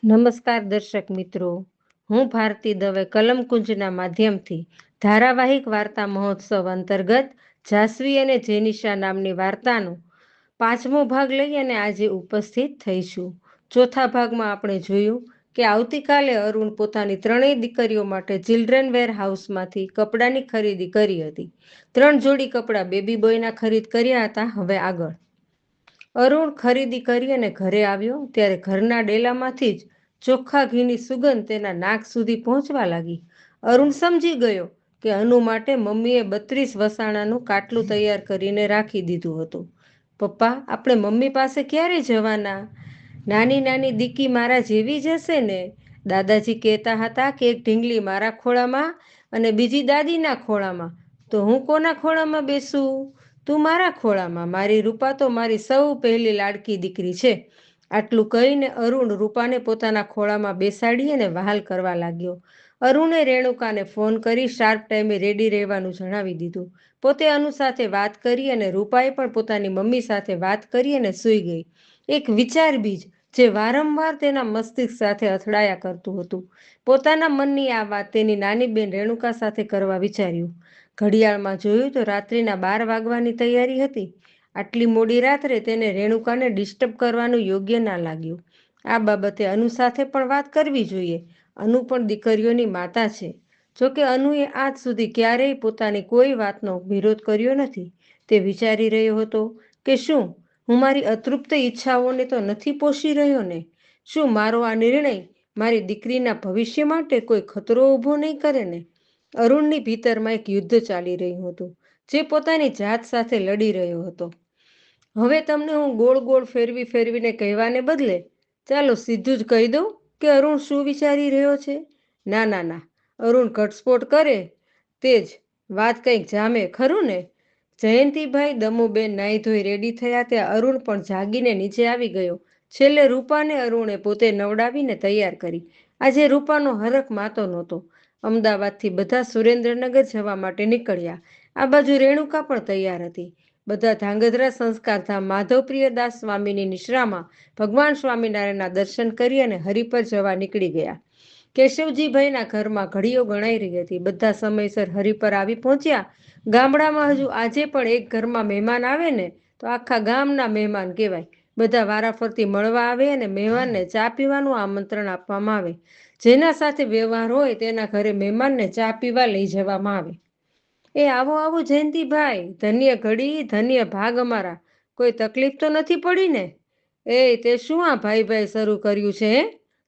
નમસ્કાર દર્શક મિત્રો, હું ભારતી દવે કલમકુંજના માધ્યમથી ધારાવાહિક વાર્તા મહોત્સવ અંતર્ગત જાસવી અને જેનિશા નામની વાર્તાનો 5મો ભાગ લઈ અને આજે ઉપસ્થિત થઈશું. ચોથા ભાગમાં આપણે જોયું કે આવતીકાલે અરુણ પોતાની ત્રણેય દીકરીઓ માટે ચિલ્ડ્રન વેર હાઉસમાંથી કપડાની ખરીદી કરી હતી. 3 જોડી કપડાં બેબી બોયના ખરીદ કર્યા હતા. હવે આગળ. અરુણ ખરીદી કરી અને ઘરે આવ્યો ત્યારે ઘરના ડેલામાંથી જ ચોખ્ખા ઘીની સુગંધ તેના નાક સુધી પહોંચવા લાગી. અરુણ સમજી ગયો કે અનુ માટે મમ્મીએ 32 વસાણાનું કાટલું તૈયાર કરીને રાખી દીધું હતું. પપ્પા, આપણે મમ્મી પાસે ક્યારે જવાના? નાની નાની દીકી મારા જેવી જ હશે ને? દાદાજી કહેતા હતા કે એક ઢીંગલી મારા ખોળામાં અને બીજી દાદીના ખોળામાં. તો હું કોના ખોળામાં બેસું? તું મારા ખોળામાં. મારી રૂપા તો મારી સૌ પહેલી લાડકી દીકરી છે. આટલું કહીને અરુણ રૂપાને પોતાના ખોળામાં બેસાડી અને વહાલ કરવા લાગ્યો. અરુણે રેણુકાને ફોન કરી શાર્પ ટાઈમે રેડી રહેવાનું જણાવી દીધું. પોતે અનુ સાથે વાત કરી અને રૂપાએ પણ પોતાની મમ્મી સાથે વાત કરી અને સૂઈ ગઈ. એક વિચાર બીજ જે વારંવાર તેના મસ્તિષ્ક સાથે અથડાયા કરતું હતું. પોતાના મનની આ વાત તેની નાની બેન રેણુકા સાથે કરવા વિચાર્યું. ઘડિયાળમાં જોયું તો રાત્રિના 12 વાગવાની તૈયારી હતી. આટલી મોડી રાત્રે તેને રેણુકાને ડિસ્ટર્બ કરવાનું યોગ્ય ના લાગ્યું. આ બાબતે અનુ સાથે પણ વાત કરવી જોઈએ. અનુ પણ દીકરીઓની માતા છે. જોકે અનુએ આજ સુધી ક્યારેય પોતાની કોઈ વાતનો વિરોધ કર્યો નથી. તે વિચારી રહ્યો હતો કે શું હું મારી અતૃપ્ત ઈચ્છાઓને તો નથી પોષી રહ્યો ને? શું મારો આ નિર્ણય મારી દીકરીના ભવિષ્ય માટે કોઈ ખતરો ઊભો નહીં કરે ને? અરુણની ભીતરમાં એક યુદ્ધ ચાલી રહ્યું હતું, જે પોતાની જાત સાથે લડી રહ્યો હતો. હવે તમને હું ગોળ ગોળ ફેરવીને કહેવાને બદલે ચાલો સીધું જ કહી દઉં કે અરુણ શું વિચારી રહ્યો છે. ના ના ના, અરુણ ઘટસ્ફોટ કરે તે જ વાત કંઈક જામે ખરું ને? જયંતિભાઈ, દમુબેન નાહી ધોઈ રેડી થયા ત્યાં અરુણ પણ જાગીને નીચે આવી ગયો. છેલ્લે રૂપાને અરુણે પોતે નવડાવીને તૈયાર કરી. આજે રૂપાનો હરખ માતો નહોતો. અમદાવાદથી બધા સુરેન્દ્રનગર જવા માટે નીકળ્યા. આ બાજુ રેણુકા પણ તૈયાર હતી. બધા ધાંગધ્રા સંસ્કારધામ માધવપ્રિયદાસ સ્વામીની નિશ્રામાં ભગવાન સ્વામિનારાયણના દર્શન કરી અને હરિપર જવા નીકળી ગયા. કેશવજીભાઈના ઘરમાં ઘડીઓ ગણાઈ રહી હતી. બધા સમયસર હરિપર આવી પહોંચ્યા. ગામડામાં હજુ આજે પણ એક ઘરમાં મહેમાન આવે ને તો આખા ગામના મહેમાન કહેવાય. બધા વારાફરતી મળવા આવે અને મહેમાનને ચા પીવાનું આમંત્રણ આપવામાં આવે. જેના સાથે વ્યવહાર હોય તેના ઘરે મહેમાનને ચા પીવા લઈ જવામાં આવે. એ આવો આવો જયંતિભાઈ, ધન્ય ઘડી ધન્ય ભાગ અમારા. કોઈ તકલીફ તો નથી પડી ને? તે શું આ ભાઈ ભાઈ શરૂ કર્યું છે?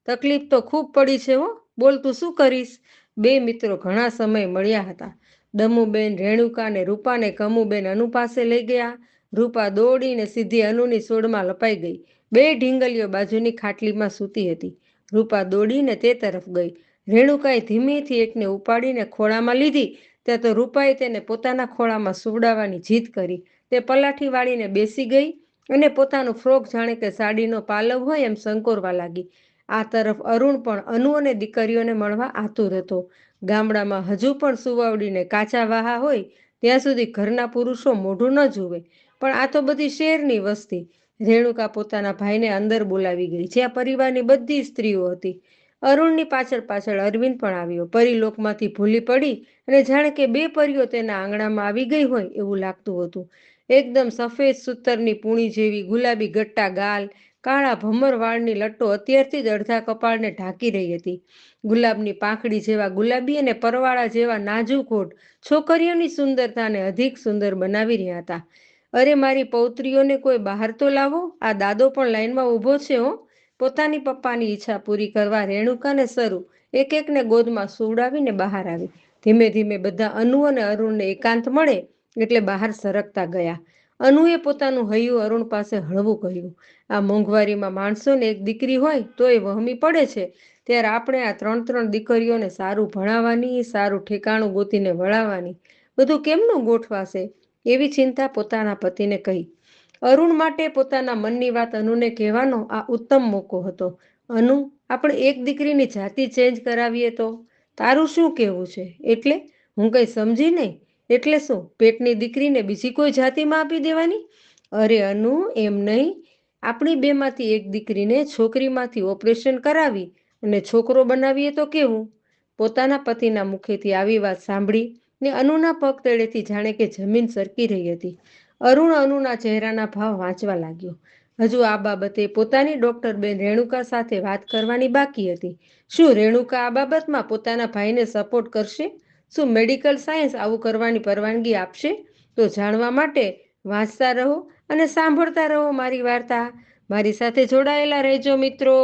તકલીફ તો ખૂબ પડી છે હો. બોલ, તું શું કરીશ? બે મિત્રો ઘણા સમય મળ્યા હતા. દમુબેન રેણુકા અને રૂપાને કમુબેન અનુ પાસે લઈ ગયા. રૂપા દોડીને સીધી અનુની સોડમાં લપાઈ ગઈ. બે ઢીંગલીઓ બાજુની ખાટલીમાં સૂતી હતી. રૂપા દોડીને તે તરફ ગઈ. રેણુકાએ ધીમેથી એકને ઉપાડીને ખોળામાં લીધી ત્યાં તો રૂપાએ તેને પોતાના ખોળામાં સુવડાવવાની જીદ કરી. તે પલાઠી વાળીને બેસી ગઈ અને પોતાનું ફ્રોક જાણે કે સાડીનો પાલવ હોય એમ સંકોરવા લાગી. આ તરફ અરુણ પણ અનુ અને દીકરીઓને મળવા આતુર હતો. ગામડામાં હજુ પણ સુવાવડીને કાચા વાહા હોય ત્યાં સુધી ઘરના પુરુષો મોઢું ન જુએ. પણ આ તો બધી શહેરની વસ્તી. રેણુકા પોતાના ભાઈને અંદર બોલાવી ગઈ, જ્યાં પરિવારની બધી સ્ત્રીઓ હતી. અરુણની પાછળ પાછળ અરવિંદ પણ આવ્યો. પરીલોકમાંથી ભૂલી પડી અને જાણે કે બે પરીઓ તેના આંગણામાં આવી ગઈ હોય એવું લાગતું હતું. એકદમ સફેદ સૂતરની પૂણી જેવી ગુલાબી ગટ્ટા ગાલ, કાળા ભમર વાળની લટ્ટો અત્યારથી જ અડધા કપાળને ઢાંકી રહી હતી. ગુલાબની પાંખડી જેવા ગુલાબી અને પરવાળા જેવા નાજુક હોઠ છોકરીઓની સુંદરતાને અધિક સુંદર બનાવી રહ્યા હતા. અરે મારી પૌત્રીઓને કોઈ બહાર તો લાવો, આ દાદો પણ લાઈનમાં ઊભો છે હો. પોતાની પપ્પાની ઈચ્છા પૂરી કરવા રેણુકાને શરૂ એક એકને ગોદમાં સુવડાવીને બહાર આવી. ધીમે ધીમે બધા અનુ અને અરુણને એકાંત મળે એટલે બહાર સરકતા ગયા. અનુએ પોતાનું હૈયું અરુણ પાસે હળવું કહ્યું. આ મોંઘવારીમાં માણસોને એક દીકરી હોય તોય વહમી પડે છે. ત્યારે આપણે આ 3 દીકરીઓને સારું ભણાવવાની, સારું ઠેકાણું ગોતીને વળાવવાની, બધું કેમનું ગોઠવાશે એવી ચિંતા પોતાના પતિને કહી. અરુણ માટે પોતાના મનની વાત અનુને કહેવાનો આ ઉત્તમ મોકો હતો. અનુ, આપણે એક દીકરીની જાતિ ચેન્જ કરાવીએ તો? તારું શું કહેવું છે? એટલે હું કંઈ સમજી નહીં. એટલે શું, પેટની દીકરીને બીજી કોઈ જાતિમાં આપી દેવાની? અરે અનુ, એમ નહીં. આપણી બેમાંથી એક દીકરીને છોકરીમાંથી ઓપરેશન કરાવી અને છોકરો બનાવીએ તો કેવું? પોતાના પતિના મુખેથી આવી વાત સાંભળી ને અનુના પગ તળેથી જાણે કે જમીન સરકી રહી હતી. અરુણ અનુના ચહેરાના ભાવ વાંચવા લાગ્યો. હજુ આ બાબતે પોતાની ડોક્ટર બેન રેણુકા સાથે વાત કરવાની બાકી હતી. શું રેણુકા આ બાબતમાં પોતાના ભાઈને સપોર્ટ કરશે? શું મેડિકલ સાયન્સ આવું કરવાની પરવાનગી આપશે? તો જાણવા માટે વાંચતા રહો અને સાંભળતા રહો મારી વાર્તા. મારી સાથે જોડાયેલા રહેજો મિત્રો.